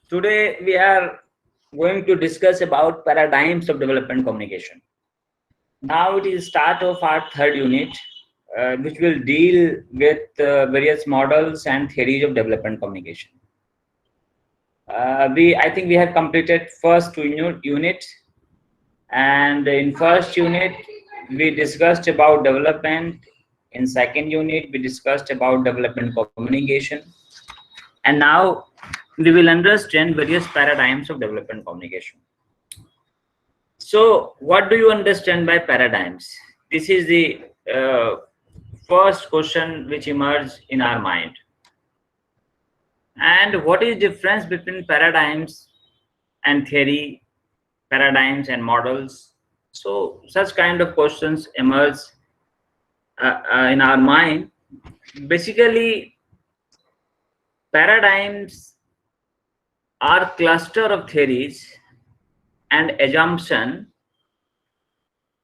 Today we are going to discuss about paradigms of development communication. Now it is start of our third unit, which will deal with various models and theories of development communication. I think we have completed first two units, and in first unit we discussed about development. In second unit we discussed about development communication, and now we will understand various paradigms of development communication. So what do you understand by paradigms? This is the first question which emerged in our mind. And what is difference between paradigms and theory, paradigms and models? So such kind of questions emerge in our mind. Basically, paradigms are cluster of theories and assumption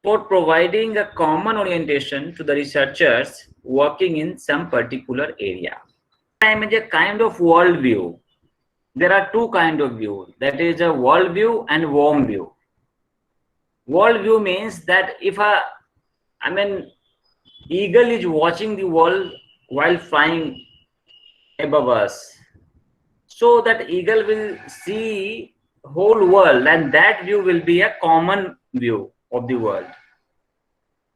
for providing a common orientation to the researchers working in some particular area. Paradigm is a kind of worldview. There are two kinds of view. That is a worldview and worm view. Worldview means that if eagle is watching the world while flying above us, so that eagle will see whole world, and that view will be a common view of the world.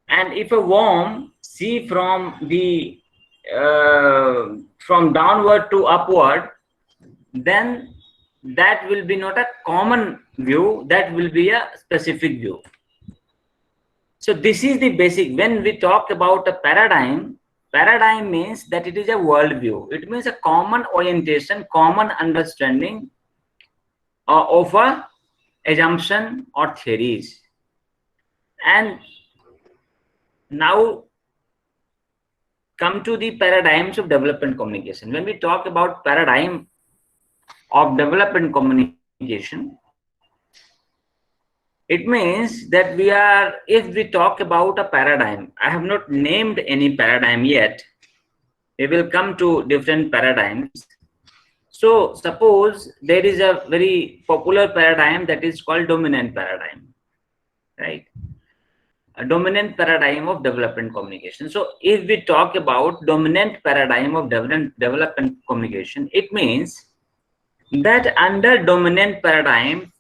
And if a worm see from the from downward to upward, then that will be not a common view, that will be a specific view. So this is the basic. When we talk about a paradigm, paradigm means that it is a worldview. It means a common orientation, common understanding of a assumption or theories. And now come to the paradigms of development communication. When we talk about paradigm of development communication, it means that if we talk about a paradigm, I have not named any paradigm yet. We will come to different paradigms. So suppose there is a very popular paradigm that is called dominant paradigm, right? A dominant paradigm of development communication. So if we talk about dominant paradigm of development communication, it means that under dominant paradigm,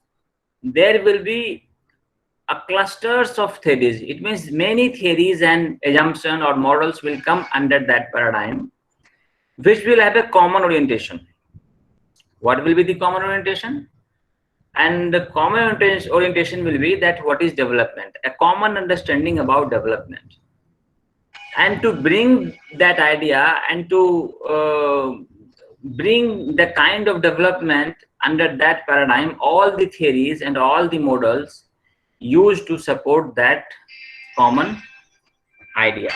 there will be a clusters of theories. It means many theories and assumptions or models will come under that paradigm, which will have a common orientation. What will be the common orientation? And the common orientation will be that what is development, a common understanding about development. And to bring that idea and to bring the kind of development under that paradigm, all the theories and all the models used to support that common idea,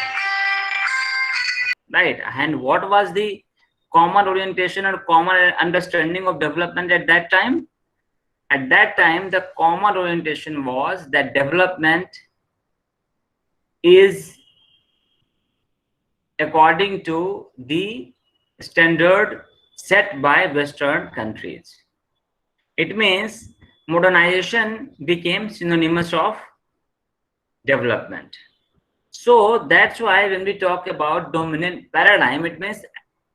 right? And what was the common orientation and common understanding of development at that time? At that time, the common orientation was that development is according to the standard set by Western countries. It means modernization became synonymous of development. So that's why when we talk about dominant paradigm, it means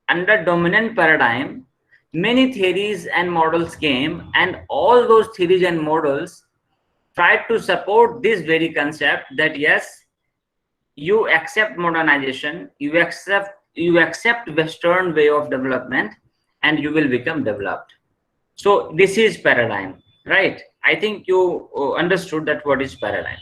under dominant paradigm, many theories and models came, and all those theories and models tried to support this very concept that yes, you accept modernization, you accept Western way of development, and you will become developed. So this is paradigm, right? I think you understood that what is paradigm.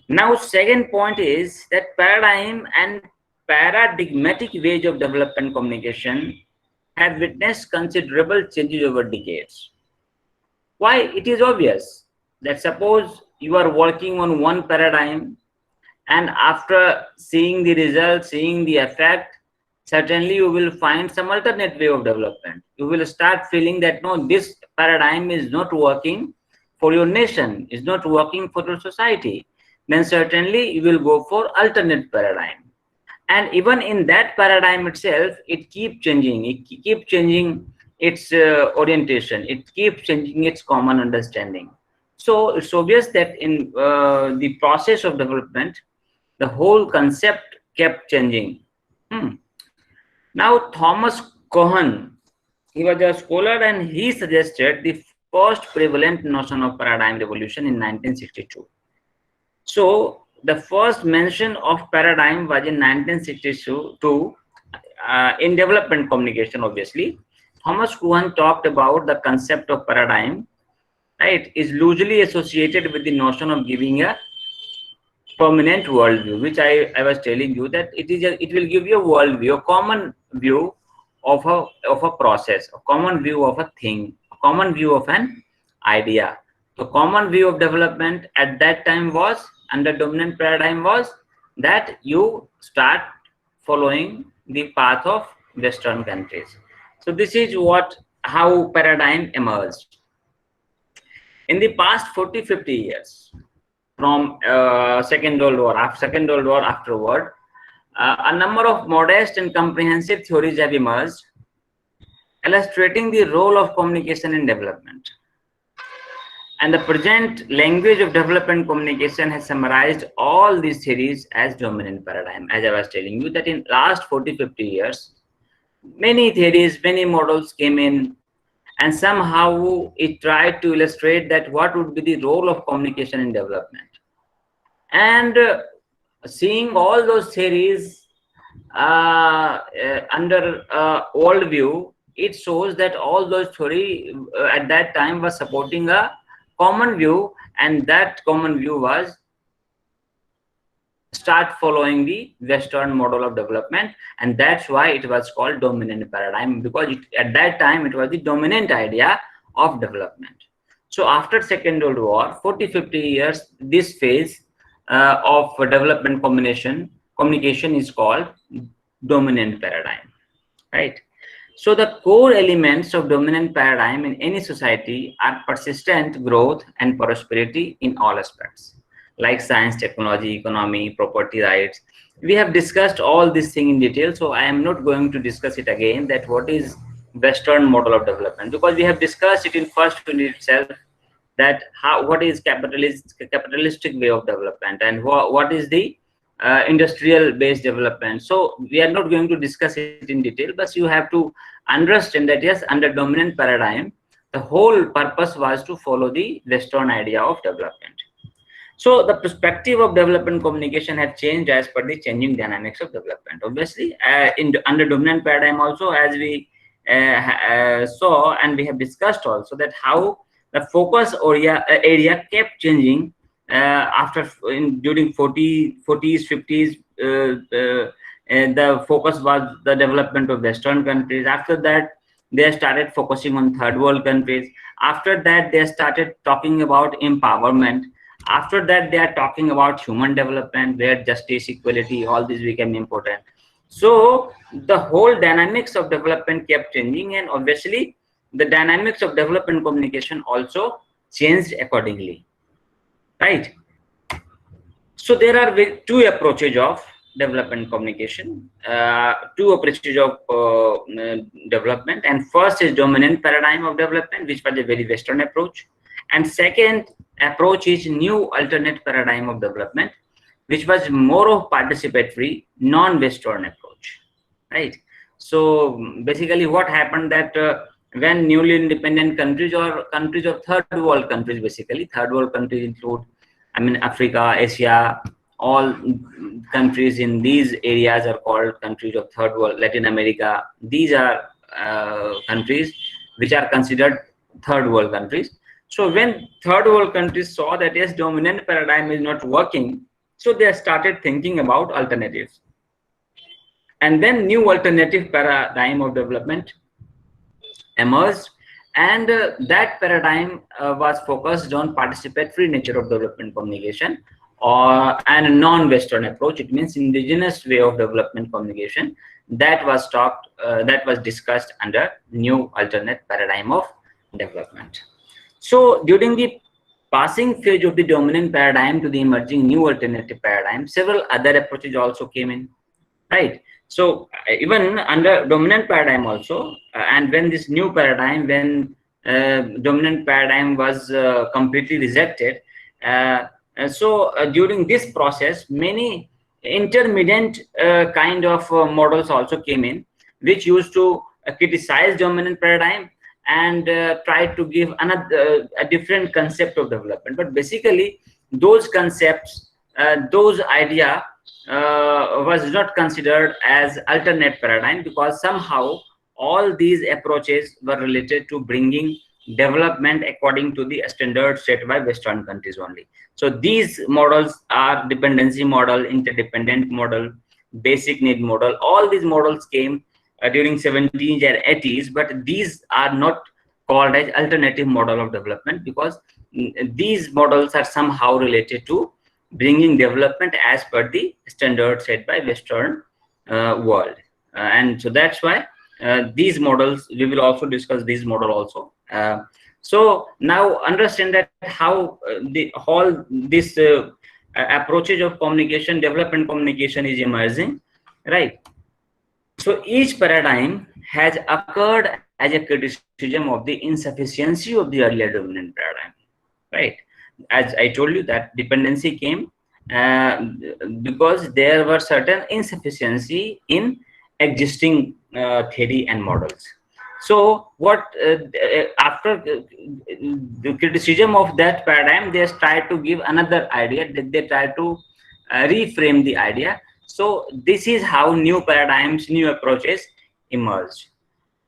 Now second point is that paradigm and paradigmatic ways of development communication have witnessed considerable changes over decades. Why? It is obvious that suppose you are working on one paradigm, and after seeing the result, seeing the effect, certainly you will find some alternate way of development. You will start feeling that no, this paradigm is not working for your nation, is not working for your society. Then certainly you will go for alternate paradigm. And even in that paradigm itself, it keeps changing. its orientation. It keeps changing its common understanding. So it's obvious that in the process of development, the whole concept kept changing. Now, Thomas Cohen, he was a scholar and he suggested the first prevalent notion of paradigm revolution in 1962. So, the first mention of paradigm was in 1962 in development communication, obviously. Thomas Cohen talked about the concept of paradigm, right, is loosely associated with the notion of giving a permanent worldview, which I was telling you that it will give you a worldview, a common view of a process, a common view of a thing, a common view of an idea. The common view of development at that time was, under dominant paradigm, was that you start following the path of Western countries. So this is how paradigm emerged. In the past 40-50 years, from Second World War, afterward, a number of modest and comprehensive theories have emerged, illustrating the role of communication in development. And the present language of development communication has summarized all these theories as dominant paradigm. As I was telling you, that in last 40-50 years, many theories, many models came in, and somehow it tried to illustrate that what would be the role of communication in development. And seeing all those theories under old view, it shows that all those theory at that time was supporting a common view, and that common view was start following the Western model of development, and that's why it was called dominant paradigm, because at that time it was the dominant idea of development. So after Second World War, 40-50 years, this phase of development communication is called dominant paradigm, right? So the core elements of dominant paradigm in any society are persistent growth and prosperity in all aspects, like science, technology, economy, property rights. We have discussed all these things in detail, so I am not going to discuss it again, that what is Western model of development, because we have discussed it in first unit itself, that what is capitalistic way of development, and what is the industrial based development. So we are not going to discuss it in detail, but you have to understand that yes, under dominant paradigm, the whole purpose was to follow the Western idea of development. So the perspective of development communication had changed as per the changing dynamics of development. Obviously, under dominant paradigm also, as we saw and we have discussed also, that how the focus area kept changing during 40s, 50s. The focus was the development of Western countries. After that, they started focusing on third world countries. After that, they started talking about empowerment. After that, they are talking about human development, where justice, equality, all these became important. So the whole dynamics of development kept changing, and obviously the dynamics of development communication also changed accordingly, right? So there are two approaches of development communication, two approaches of development, and first is dominant paradigm of development, which was a very Western approach, and second approach is new alternate paradigm of development, which was more of participatory, non-Western approach, right? So basically what happened that when newly independent countries or countries of third world countries, basically third world countries include, I mean, Africa, Asia, all countries in these areas are called countries of third world. Latin America, these are countries which are considered third world countries. So when third world countries saw that yes, dominant paradigm is not working, so they started thinking about alternatives. And then new alternative paradigm of development emerged, and that paradigm was focused on participatory nature of development communication, and a non-Western approach. It means indigenous way of development communication that was discussed under new alternate paradigm of development. So during the passing phase of the dominant paradigm to the emerging new alternative paradigm, several other approaches also came in, right? So even under dominant paradigm also, and when this new paradigm, when dominant paradigm was completely rejected, during this process, many intermediate kind of models also came in, which used to criticize dominant paradigm and try to give another a different concept of development. But basically, those concepts, those idea was not considered as alternate paradigm, because somehow all these approaches were related to bringing development according to the standards set by Western countries only. So these models are dependency model, interdependent model, basic need model. All these models came during 70s and 80s, but these are not called as alternative model of development, because these models are somehow related to bringing development as per the standard set by Western world. And so that's why these models, we will also discuss this model also. So now understand that how the whole this approaches of communication, development communication is emerging, right? So each paradigm has occurred as a criticism of the insufficiency of the earlier dominant paradigm, right? As I told you, that dependency came because there were certain insufficiency in existing theory and models. So what after the criticism of that paradigm, they try to give another idea, that they try to reframe the idea. So this is how new paradigms, new approaches emerge.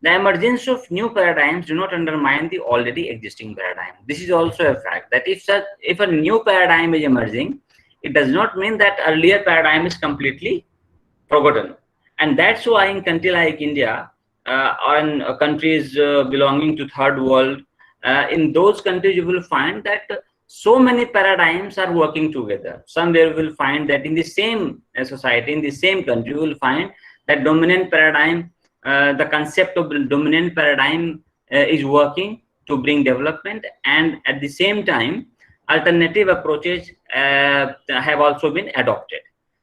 The emergence of new paradigms do not undermine the already existing paradigm. This is also a fact, that if a new paradigm is emerging, it does not mean that earlier paradigm is completely forgotten. And that's why in country like India, on countries belonging to third world, in those countries you will find that so many paradigms are working together. Somewhere you will find that in the same society, in the same country, you will find that dominant paradigm, the concept of the dominant paradigm is working to bring development, and at the same time alternative approaches have also been adopted.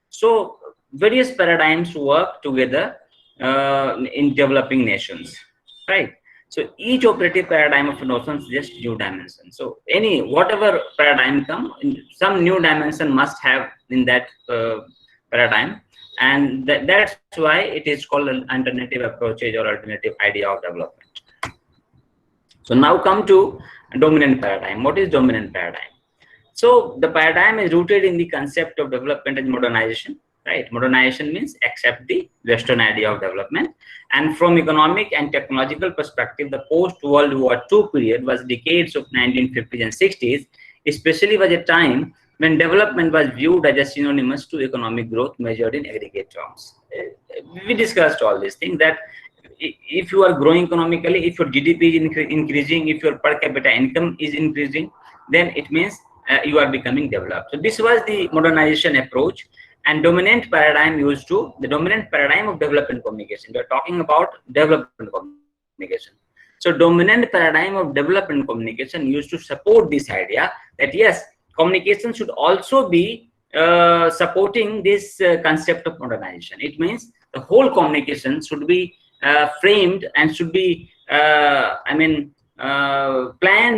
So various paradigms work together in developing nations, right? So each operative paradigm of notion suggests new dimension. So whatever paradigm come, some new dimension must have in that paradigm, and that's why it is called an alternative approaches or alternative idea of development. So now come to dominant paradigm. What is dominant paradigm? So the paradigm is rooted in the concept of development and modernization, right? Modernization means accept the Western idea of development. And from economic and technological perspective, the post-World War II period was decades of 1950s and 60s, especially was a time when development was viewed as a synonymous to economic growth measured in aggregate terms. We discussed all these things, that if you are growing economically, if your GDP is increasing, if your per capita income is increasing, then it means you are becoming developed. So this was the modernization approach. And dominant paradigm used to, the dominant paradigm of development communication. We are talking about development communication. So dominant paradigm of development communication used to support this idea that yes, communication should also be supporting this concept of modernization. It means the whole communication should be framed and should be, planned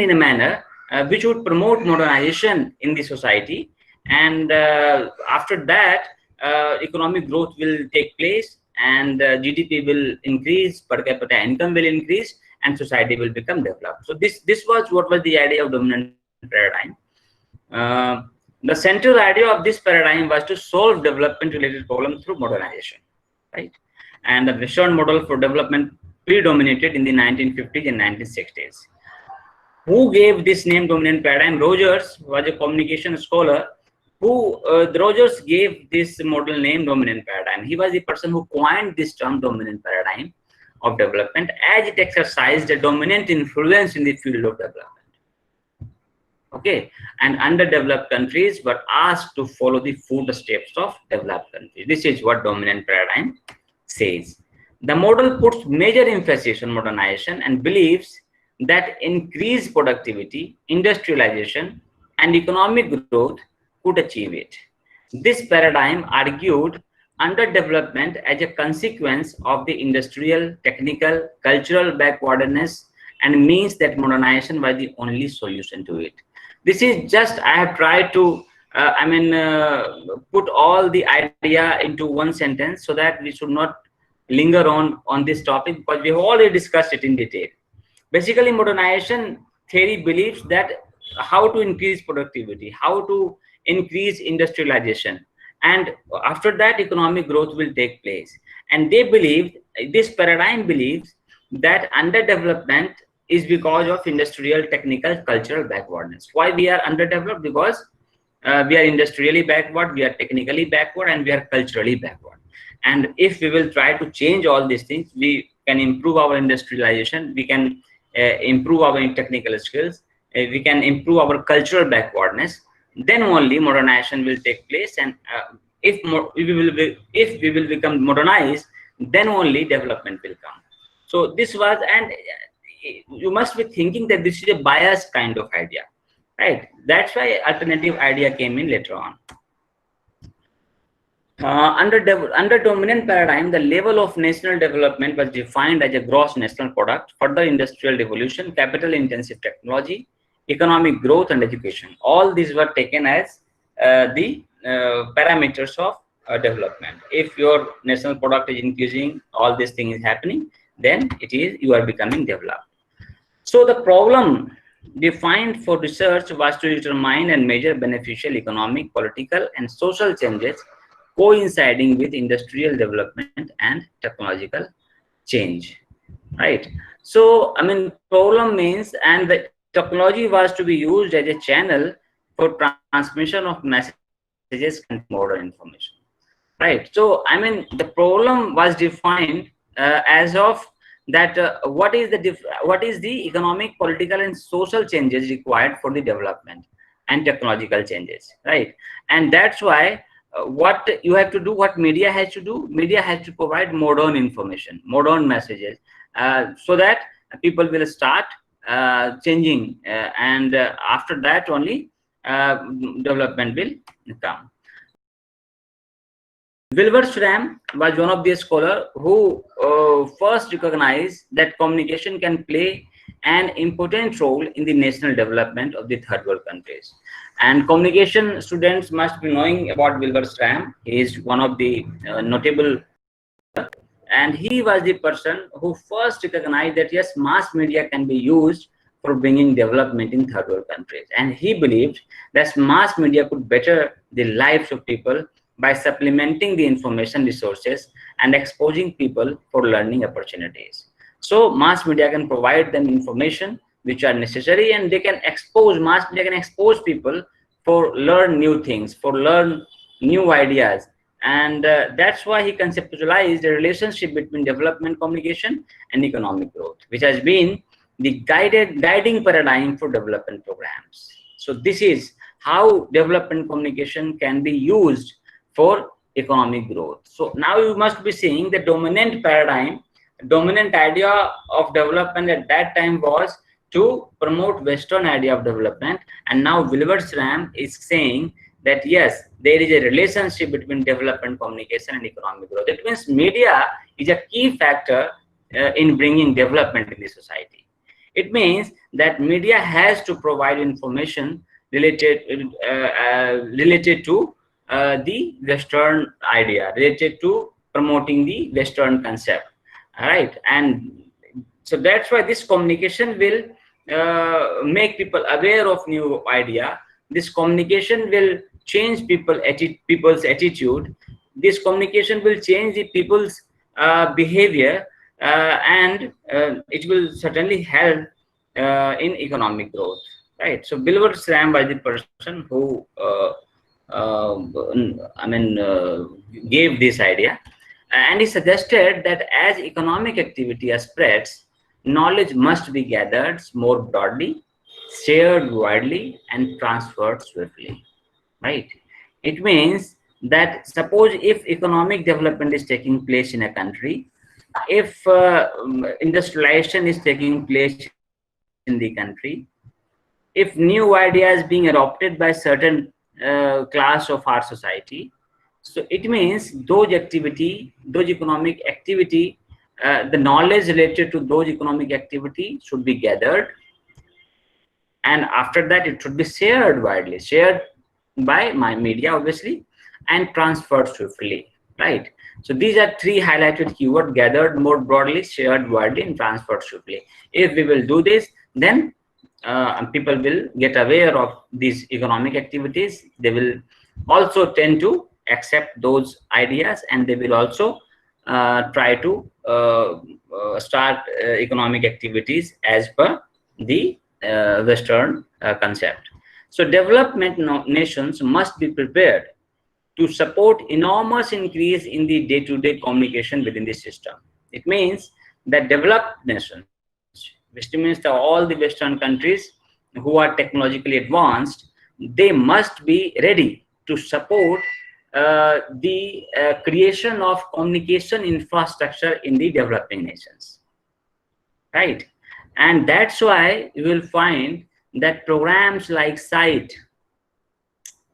in a manner which would promote modernization in the society. And after that, economic growth will take place, and GDP will increase, per capita income will increase, and society will become developed. So this was what was the idea of dominant paradigm. The central idea of this paradigm was to solve development related problems through modernization, right? And the Western model for development predominated in the 1950s and 1960s. Who gave this name dominant paradigm? Rogers was a communication scholar who Rogers gave this model name dominant paradigm. He was the person who coined this term dominant paradigm of development, as it exercised a dominant influence in the field of development. Okay, and underdeveloped countries were asked to follow the footsteps of developed countries. This is what dominant paradigm says. The model puts major emphasis on modernization and believes that increased productivity, industrialization, and economic growth could achieve it. This paradigm argued underdevelopment as a consequence of the industrial, technical, cultural backwardness, and means that modernization was the only solution to it. This is just, I have tried to, put all the idea into one sentence so that we should not linger on this topic, because we have already discussed it in detail. Basically, modernization theory believes that how to increase productivity, how to increase industrialization, and after that economic growth will take place. And they believe, this paradigm believes, that underdevelopment is because of industrial, technical, cultural backwardness. Why we are underdeveloped? Because we are industrially backward, we are technically backward, and we are culturally backward. And if we will try to change all these things, we can improve our industrialization, we can improve our technical skills, we can improve our cultural backwardness, then only modernization will take place. And if we will become modernized, then only development will come. So this was, and you must be thinking that this is a biased kind of idea, right? That's why alternative idea came in later on. Under dominant paradigm, the level of national development was defined as a gross national product, further industrial revolution, capital intensive technology, economic growth, and education. All these were taken as the parameters of development. If your national product is increasing, all these things is happening, then you are becoming developed. So the problem defined for research was to determine and measure beneficial economic, political, and social changes coinciding with industrial development and technological change, right? So, problem means, and the technology was to be used as a channel for transmission of messages and modern information, right? So, the problem was defined as of that what is the economic, political, and social changes required for the development and technological changes, right? And that's why what you have to do, what media has to do, media has to provide modern information, modern messages, so that people will start changing, and after that only development will come. Wilbur Schramm was one of the scholars who first recognized that communication can play an important role in the national development of the third world countries. And communication students must be knowing about Wilbur Schramm. He is one of the notable, and he was the person who first recognized that yes, mass media can be used for bringing development in third world countries. And he believed that mass media could better the lives of people by supplementing the information resources and exposing people for learning opportunities. So mass media can provide them information which are necessary, and they can expose, mass media can expose people for learn new things, for learn new ideas. And that's why he conceptualized the relationship between development communication and economic growth, which has been the guiding paradigm for development programs. So this is how development communication can be used for economic growth. So now you must be seeing the dominant paradigm, dominant idea of development at that time was to promote Western idea of development. And now Wilbur Schramm is saying that yes, there is a relationship between development communication and economic growth. It means media is a key factor in bringing development in the society. It means that media has to provide information related to the Western idea, related to promoting the Western concept, right? And so that's why this communication will make people aware of new idea. This communication will change people's attitude. This communication will change the people's behavior, and it will certainly help in economic growth, right? So Wilbur Schramm was the person who gave this idea, and he suggested that as economic activity spreads, knowledge must be gathered more broadly, shared widely, and transferred swiftly, right? It means that suppose if economic development is taking place in a country, if industrialization is taking place in the country, if new ideas being adopted by certain class of our society, So it means those economic activity, the knowledge related to those economic activity should be gathered, and after that it should be shared widely, shared by my media obviously, and transferred swiftly, right? So these are three highlighted keywords: gathered more broadly, shared widely, and transferred swiftly. If we will do this, then people will get aware of these economic activities. They will also tend to accept those ideas, and they will also try to start economic activities as per the Western concept. So development nations must be prepared to support enormous increase in the day-to-day communication within the system. It means that developed nations, which means that all the Western countries who are technologically advanced, they must be ready to support the creation of communication infrastructure in the developing nations, right? And that's why you will find that programs like SITE,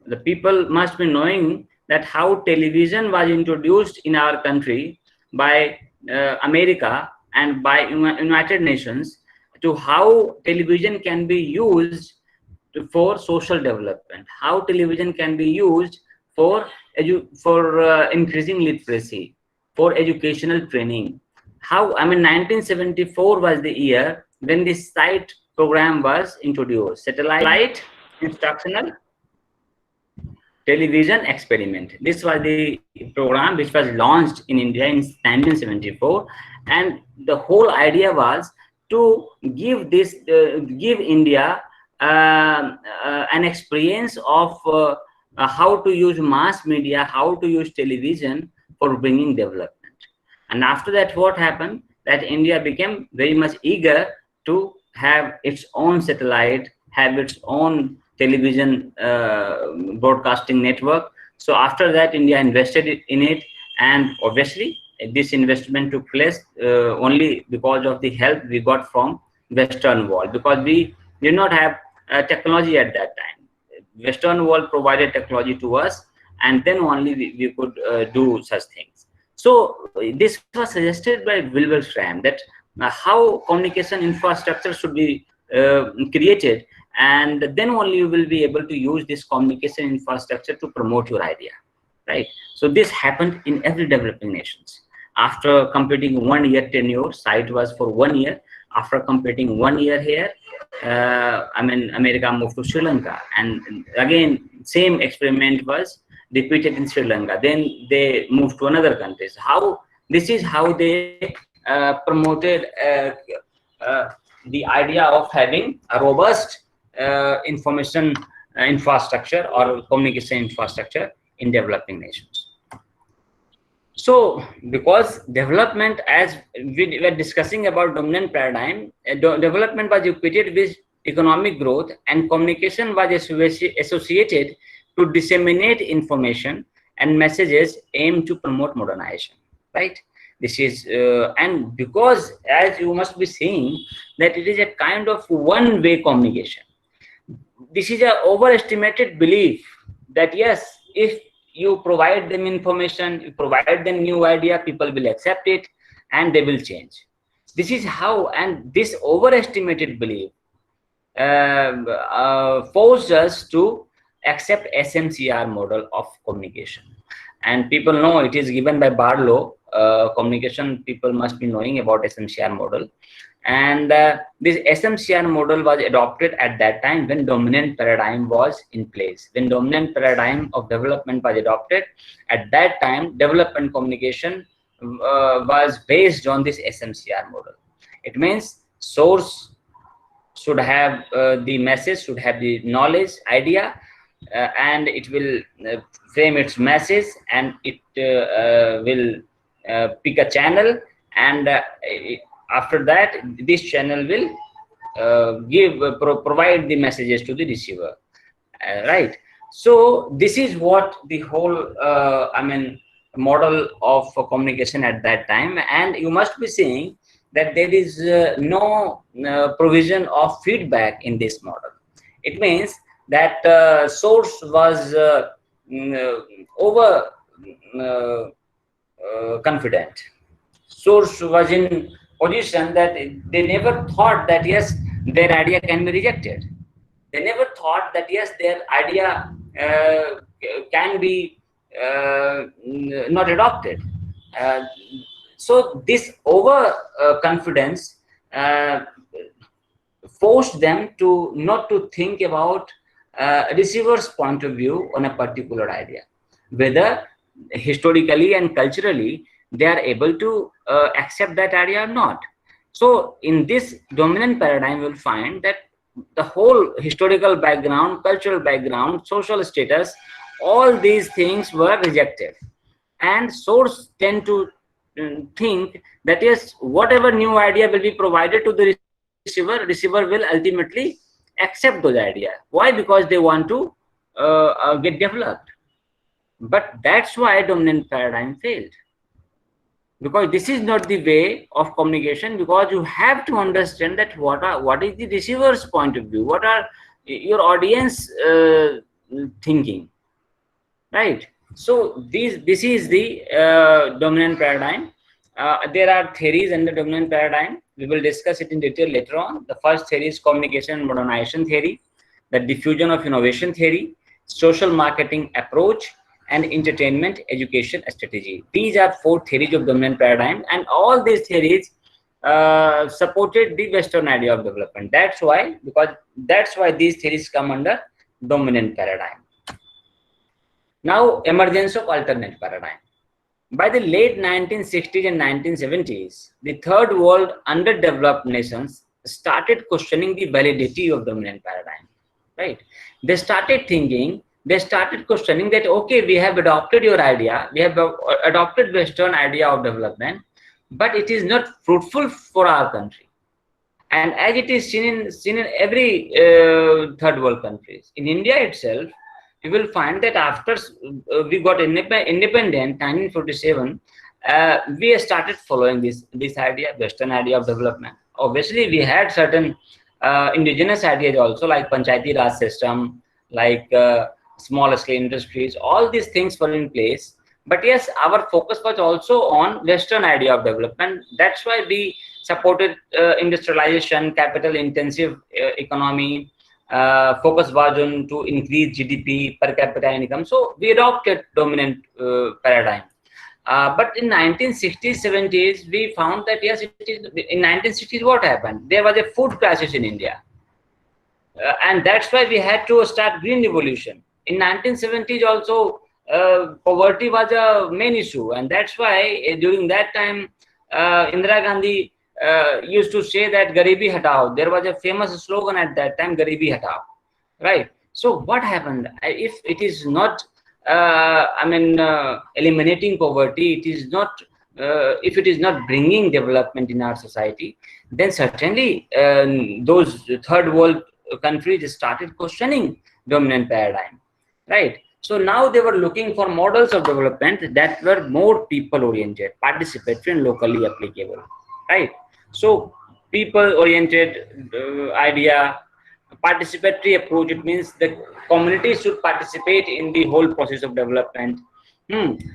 the people must be knowing that how television was introduced in our country by America and by United Nations, to how television can be used for social development, how television can be used for increasing literacy, for educational training. How, I mean, 1974 was the year when this SITE program was introduced, Satellite Instructional Television Experiment. This was the program which was launched in India in 1974, and the whole idea was to give India an experience of how to use mass media, how to use television for bringing development. And after that, what happened? That India became very much eager to have its own satellite, have its own television broadcasting network. So after that, India invested in it, and obviously this investment took place only because of the help we got from Western world, because we did not have technology at that time. Western world provided technology to us, and then only we could do such things. So this was suggested by Wilbur Schramm, that how communication infrastructure should be created, and then only you will be able to use this communication infrastructure to promote your idea, right? So this happened in every developing nations. After completing 1 year tenure, SITE was for 1 year. After completing 1 year here, I mean, America moved to Sri Lanka, and again same experiment was repeated in Sri Lanka. Then they moved to another countries. How, this is how they promoted the idea of having a robust information infrastructure or communication infrastructure in developing nations. So because development, as we were discussing about dominant paradigm, development was equated with economic growth, and communication was associated to disseminate information and messages aimed to promote modernization, right? This is and because, as you must be seeing, that it is a kind of one-way communication. This is an overestimated belief that yes, if you provide them information, you provide them new idea, people will accept it and they will change. This is how, and this overestimated belief forced us to accept SMCR model of communication. And people know it is given by Barlow. Communication people must be knowing about SMCR model. And this SMCR model was adopted at that time when dominant paradigm was in place. When dominant paradigm of development was adopted, at that time, development communication was based on this SMCR model. It means source should have the message, should have the knowledge, idea, and it will frame its message, and it will pick a channel, and after that this channel will provide the messages to the receiver, right? So this is what the whole I mean model of communication at that time. And you must be seeing that there is no provision of feedback in this model. It means that source was over confident. Source was in position that they never thought that yes, their idea can be rejected. They never thought that yes, their idea can be not adopted. Uh, so this over confidence uh, forced them to not to think about receiver's point of view on a particular idea, whether historically and culturally they are able to accept that idea or not. So in this dominant paradigm, we'll find that the whole historical background, cultural background, social status, all these things were rejected. And source tend to think that yes, whatever new idea will be provided to the receiver will ultimately accept those idea. Why? Because they want to get developed. But that's why dominant paradigm failed, because this is not the way of communication, because you have to understand that what is the receiver's point of view, what are your audience thinking, right? So this is the dominant paradigm. There are theories in the dominant paradigm. We will discuss it in detail later on. The first theory is communication and modernization theory, the diffusion of innovation theory, social marketing approach, and entertainment education strategy. These are four theories of dominant paradigm, and all these theories supported the Western idea of development. That's why these theories come under dominant paradigm. Now, emergence of alternate paradigm. By the late 1960s and 1970s, the third world underdeveloped nations started questioning the validity of dominant paradigm, right? They started questioning that, okay, we have adopted your idea, we have adopted Western idea of development, but it is not fruitful for our country. And as it is seen in every third world countries, in India itself, you will find that after we got independent 1947, we started following this idea, Western idea of development. Obviously, we had certain indigenous ideas also, like Panchayati Raj system, like small scale industries. All these things were in place. But yes, our focus was also on Western idea of development. That's why we supported industrialization, capital intensive economy. Focus was on to increase GDP, per capita income. So we adopted dominant paradigm. But in 1960s, 70s, we found that yes, it is in 1960s. What happened? There was a food crisis in India, and that's why we had to start green revolution. In 1970s, also poverty was a main issue, and that's why during that time, Indira Gandhi used to say that Garibi Hatao. There was a famous slogan at that time, Garibi Hatao, right? So what happened? If it is not, eliminating poverty, it is not. If it is not bringing development in our society, then certainly those third world countries started questioning dominant paradigm, right? So now they were looking for models of development that were more people oriented, participatory, and locally applicable, right? So people oriented idea, participatory approach, it means the community should participate in the whole process of development.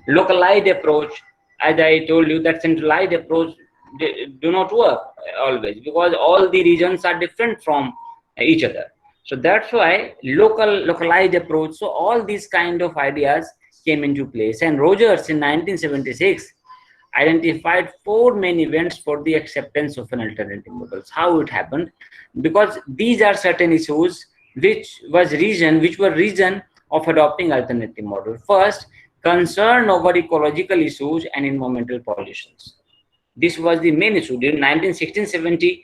Localized approach, as I told you, that centralized approach do not work always, because all the regions are different from each other. So that's why localized approach. So all these kind of ideas came into place, and Rogers in 1976 identified four main events for the acceptance of an alternative models. How it happened? Because these are certain issues which were reason of adopting alternative model. First, concern over ecological issues and environmental pollutions. This was the main issue during 1960-70.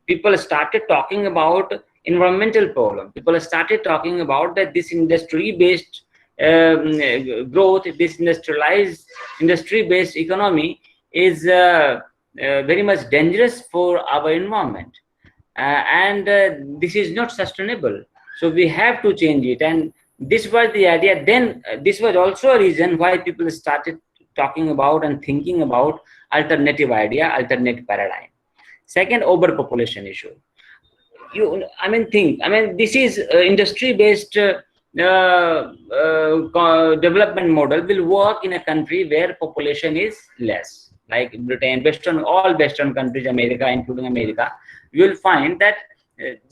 People started talking about environmental problem. People started talking about that this industry-based growth, this industrialized industry-based economy is very much dangerous for our environment, and this is not sustainable. So we have to change it, and this was the idea. Then this was also a reason why people started talking about and thinking about alternative idea, alternate paradigm. Second, overpopulation issue. This is industry based development model will work in a country where population is less, like Britain, all Western countries, America, including America. You will find that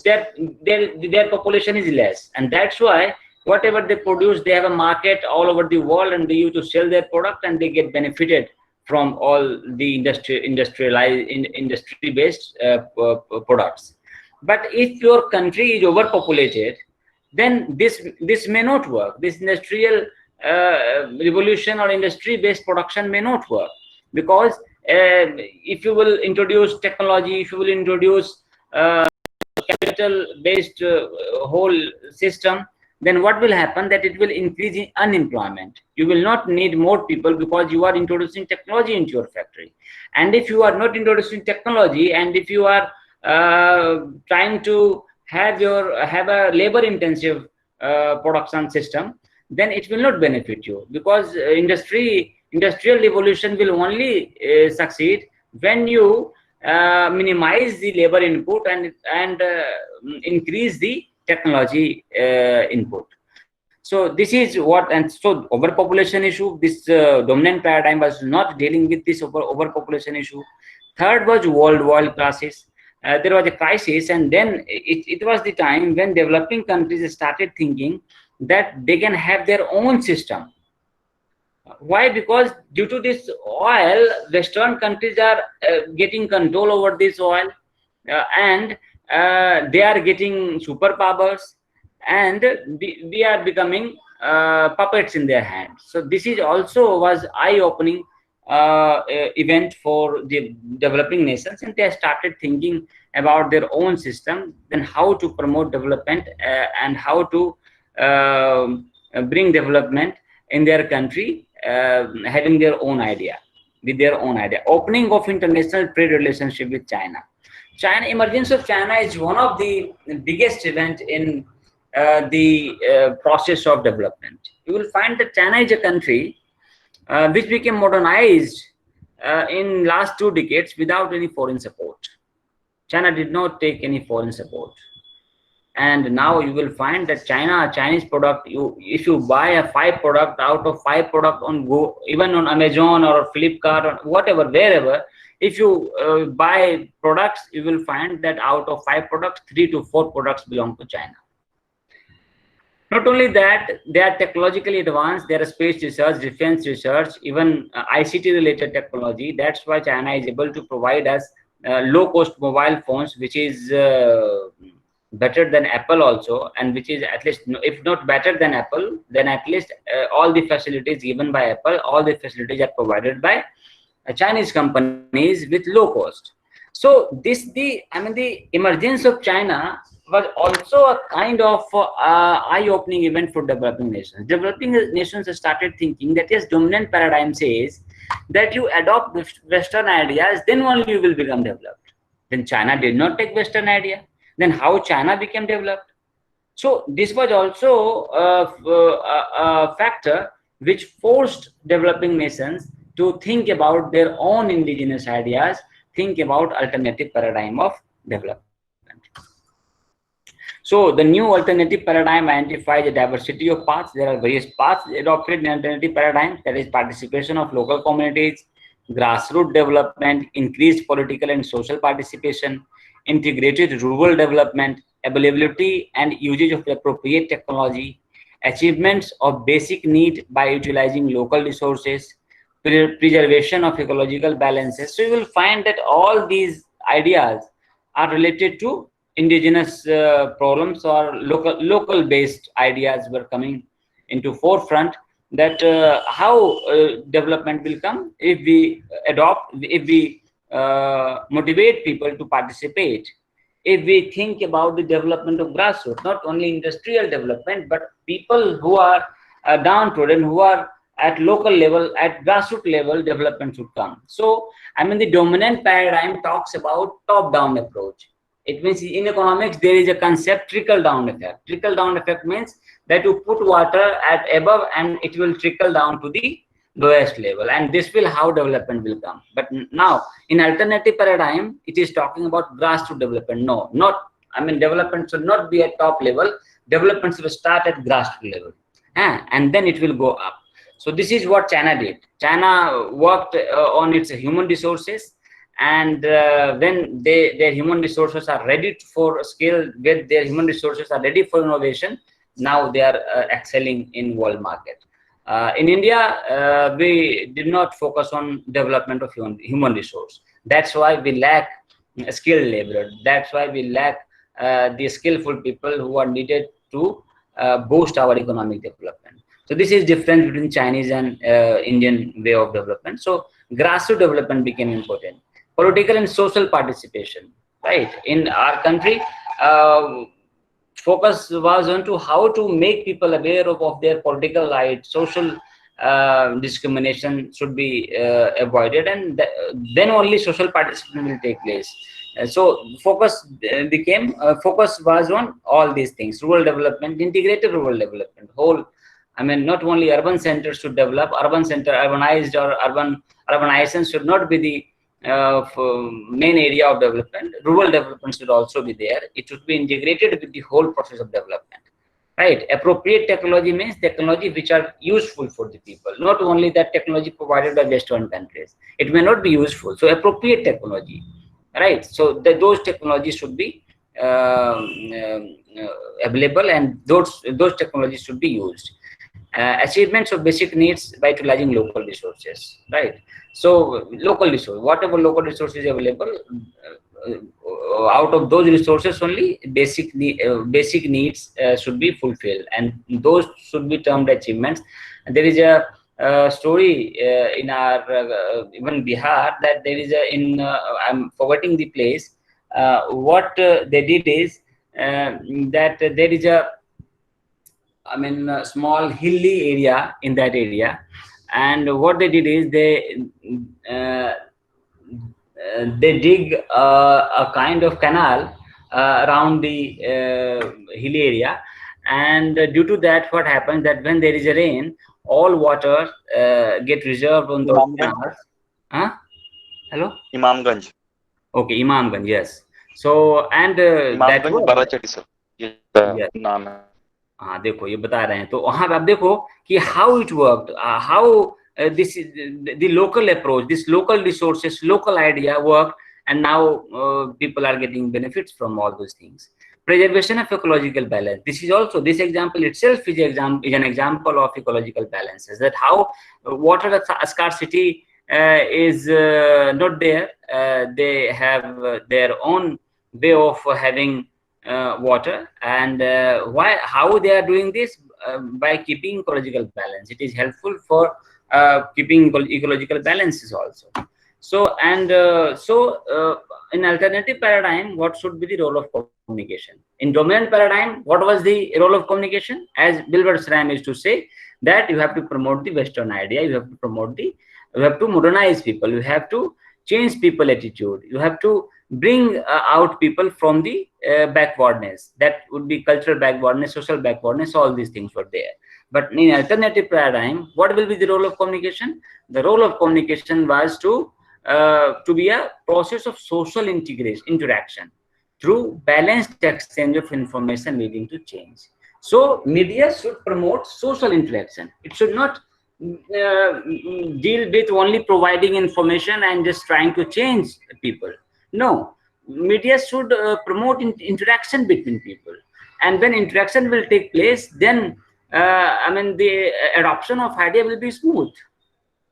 their population is less, and that's why whatever they produce, they have a market all over the world, and they use to sell their product, and they get benefited from all the industry-based products. But if your country is overpopulated, then this may not work. This industrial revolution or industry-based production may not work, because if you will introduce technology, if you will introduce capital-based whole system, then what will happen? That it will increase in unemployment. You will not need more people because you are introducing technology into your factory. And if you are not introducing technology, and if you are trying to have a labor-intensive production system, then it will not benefit you, because industrial revolution will only succeed when you minimize the labor input and increase the technology input. So this is what, and so overpopulation issue, this dominant paradigm was not dealing with this overpopulation issue. Third was world crisis. There was a crisis, and then it was the time when developing countries started thinking that they can have their own system. Why? Because due to this oil, Western countries are getting control over this oil, and they are getting superpowers, and we are becoming puppets in their hands. So this is also was eye-opening event for the developing nations, and they started thinking about their own system, then how to promote development and how to bring development in their country, having their own idea, with their own idea. Opening of international trade relationship with China. Emergence of China is one of the biggest event in the process of development. You will find that China is a country which became modernized in last 2 decades without any foreign support. China did not take any foreign support. And now you will find that Chinese product, if you buy a 5 product out of 5 product on Go, even on Amazon or Flipkart or whatever, wherever, if you buy products, you will find that out of 5 products, 3 to 4 products belong to China. Not only that, they are technologically advanced. There are space research, defense research, even ICT related technology. That's why China is able to provide us low-cost mobile phones, which is better than Apple also, and which is at least, if not better than Apple, then at least all the facilities given by Apple, all the facilities are provided by Chinese companies with low cost. So the emergence of China was also a kind of eye-opening event for developing nations. Developing nations started thinking that yes, dominant paradigm says that you adopt Western ideas, then only you will become developed. Then China did not take Western idea. Then how China became developed? So this was also a factor which forced developing nations to think about their own indigenous ideas, think about alternative paradigm of development. So the new alternative paradigm identifies a diversity of paths. There are various paths adopted in alternative paradigm, that is participation of local communities, grassroots development, increased political and social participation, integrated rural development, availability and usage of appropriate technology, achievements of basic need by utilizing local resources, preservation of ecological balances. So you will find that all these ideas are related to indigenous problems, or local based ideas were coming into forefront, that how development will come if we motivate people to participate, if we think about the development of grassroots, not only industrial development, but people who are downtrodden, who are at local level, at grassroots level, development should come. So the dominant paradigm talks about top-down approach. It means in economics there is a concept trickle-down effect. Trickle-down effect means that you put water at above and it will trickle down to the lowest level, and this will how development will come. But now in alternative paradigm, it is talking about grassroots development. No, not development should not be at top level, developments will start at grassroots level, and then it will go up. So this is what China did. China worked on its human resources, and when their human resources are ready for scale, when their human resources are ready for innovation, now they are excelling in world market. In India, we did not focus on development of human resource. That's why we lack skilled labor. That's why we lack the skillful people who are needed to boost our economic development. So this is difference between Chinese and Indian way of development. So grassroots development became important. Political and social participation, right? In our country, focus was on to how to make people aware of their political rights, social discrimination should be avoided, and then only social participation will take place. So focus was on all these things: rural development, integrated rural development, whole. I mean, not only urban centers should develop, urbanized or urbanization should not be the main area of development. Rural development should also be there. It should be integrated with the whole process of development, right? Appropriate technology means technology which are useful for the people, not only that technology provided by Western countries. It may not be useful. So appropriate technology, right? So those technologies should be available, and those technologies should be used. Achievements of basic needs by utilizing local resources, right? So local resource, whatever local resources available, out of those resources only basic needs should be fulfilled, and those should be termed achievements. And there is a story in our even Bihar, that there is I'm forgetting the place. What they did is that there is a small hilly area in that area, and what they did is they dig a kind of canal around the hilly area, and due to that, what happens that when there is a rain, all water get reserved on those canals. Hello? Imamganj. Okay, Imamganj, yes. So and that Imamganj Barachati sir. Yes. नाम है. हाँ, देखो ये बता रहे हैं, तो वहां पे आप देखो कि how it worked, how this is the local approach, this local resources, local idea work, and now people are getting benefits from all those things. Preservation of ecological balance. This is also, this example itself is an example of ecological balances, that how water scarcity is not there. They have their own way of having water, and how they are doing this, by keeping ecological balance. It is helpful for keeping ecological balances also. So and in alternative paradigm, what should be the role of communication? In dominant paradigm, what was the role of communication? As Wilbur Sram used to say, that you have to promote the Western idea, you have to modernize people, you have to change people attitude, you have to bring out people from the backwardness. That would be cultural backwardness, social backwardness, all these things were there. But in alternative paradigm, what will be the role of communication? The role of communication was to be a process of social interaction through balanced exchange of information leading to change. So media should promote social interaction. It should not deal with only providing information and just trying to change people. No, media should promote interaction between people, and when interaction will take place, then the adoption of idea will be smooth,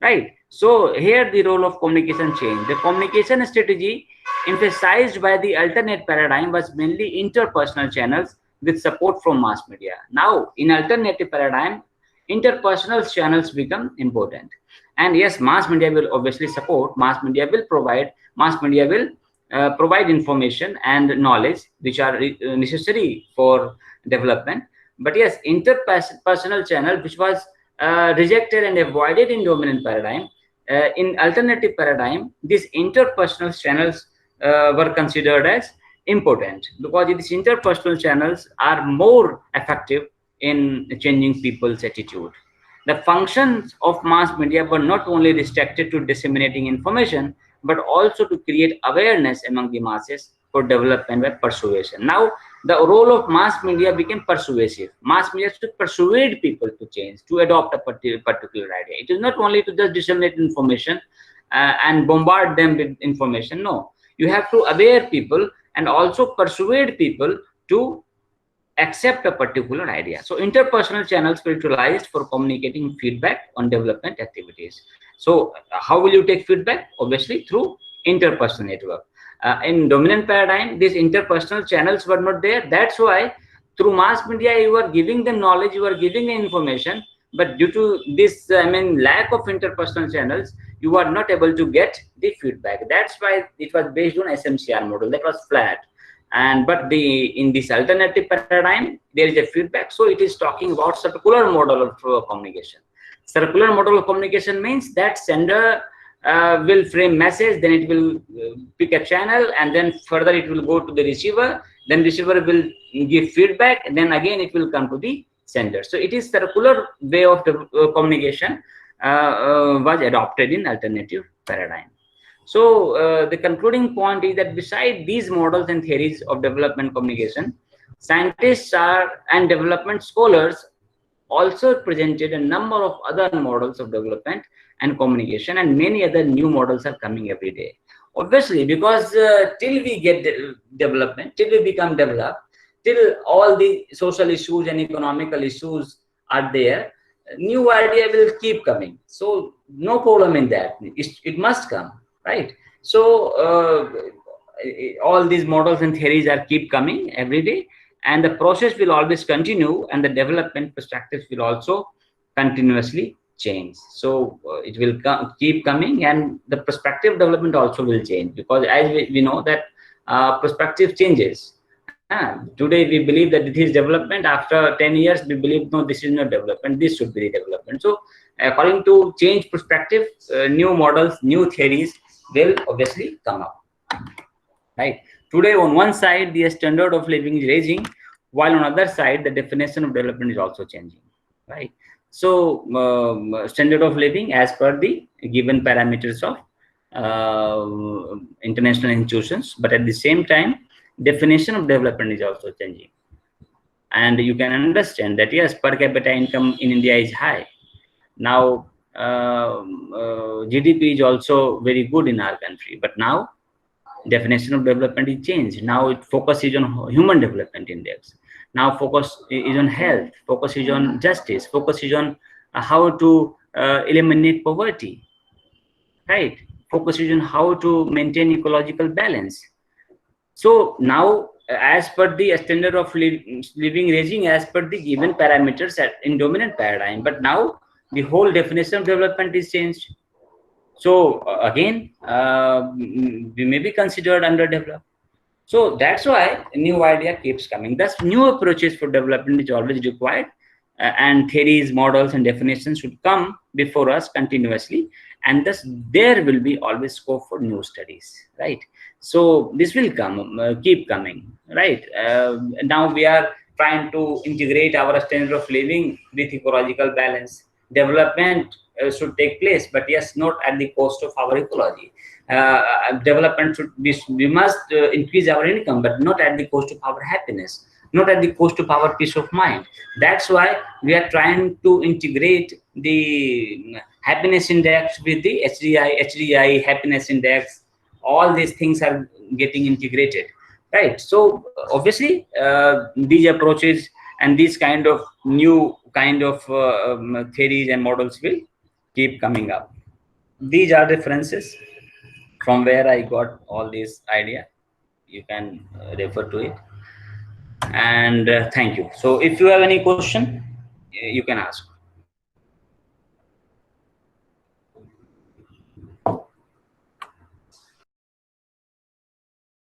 right? So here the role of communication changed. The communication strategy emphasized by the alternate paradigm was mainly interpersonal channels with support from mass media. Now in alternative paradigm, interpersonal channels become important, and yes, mass media will obviously support, mass media will provide information and knowledge which are necessary for development. But yes, interpersonal channel, which was rejected and avoided in dominant paradigm, in alternative paradigm, these interpersonal channels were considered as important, because these interpersonal channels are more effective in changing people's attitude. The functions of mass media were not only restricted to disseminating information, but also to create awareness among the masses, for development by persuasion. Now, the role of mass media became persuasive. Mass media should persuade people to change, to adopt a particular idea. It is not only to just disseminate information and bombard them with information. No, you have to aware people and also persuade people to accept a particular idea. So interpersonal channels were utilized for communicating feedback on development activities. So how will you take feedback? Obviously through interpersonal network. In dominant paradigm, these interpersonal channels were not there. That's why through mass media, you are giving them knowledge, you are giving them information, but due to this, lack of interpersonal channels, you are not able to get the feedback. That's why it was based on SMCR model. That was flat. And but in this alternative paradigm, there is a feedback. So it is talking about circular model of communication. Circular model of communication means that sender will frame message, then it will pick a channel, and then further it will go to the receiver, then receiver will give feedback, and then again it will come to the sender. So it is circular way of the communication was adopted in alternative paradigm. So the concluding point is that beside these models and theories of development communication, scientists and development scholars also presented a number of other models of development and communication, and many other new models are coming every day. Obviously, because till we get development, till we become developed, till all the social issues and economical issues are there, new idea will keep coming. So no problem in that. It must come, right? So all these models and theories are keep coming every day, and the process will always continue, and the development perspectives will also continuously change. So it will keep coming, and the perspective development also will change, because as we know that perspective changes. Today we believe that it is development. After 10 years we believe no, this is not development, this should be the development. So according to change perspective, new models, new theories will obviously come up, right? Today on one side the standard of living is raising, while on other side the definition of development is also changing, right? So standard of living as per the given parameters of international institutions, but at the same time definition of development is also changing. And you can understand that yes, per capita income in India is high now. GDP is also very good in our country, but now definition of development is changed. Now it focuses on human development index. Now focus is on health, focus is on justice, focus is on how to eliminate poverty, right? Focus is on how to maintain ecological balance. So now as per the standard of living raising as per the given parameters in dominant paradigm, but now the whole definition of development is changed. So again, we may be considered underdeveloped. So that's why a new idea keeps coming. Thus, new approaches for development is always required, and theories, models, and definitions should come before us continuously, and thus there will be always scope for new studies, right? So this will come, keep coming, right? Now we are trying to integrate our standard of living with ecological balance. Development should take place, but yes, not at the cost of our ecology. Development should be, we must increase our income, but not at the cost of our happiness, not at the cost of our peace of mind. That's why we are trying to integrate the happiness index with the HDI happiness index. All these things are getting integrated, right? So obviously these approaches and these kind of new kind of theories and models will keep coming up. These are references from where I got all this idea. You can refer to it. And thank you. So if you have any question, you can ask.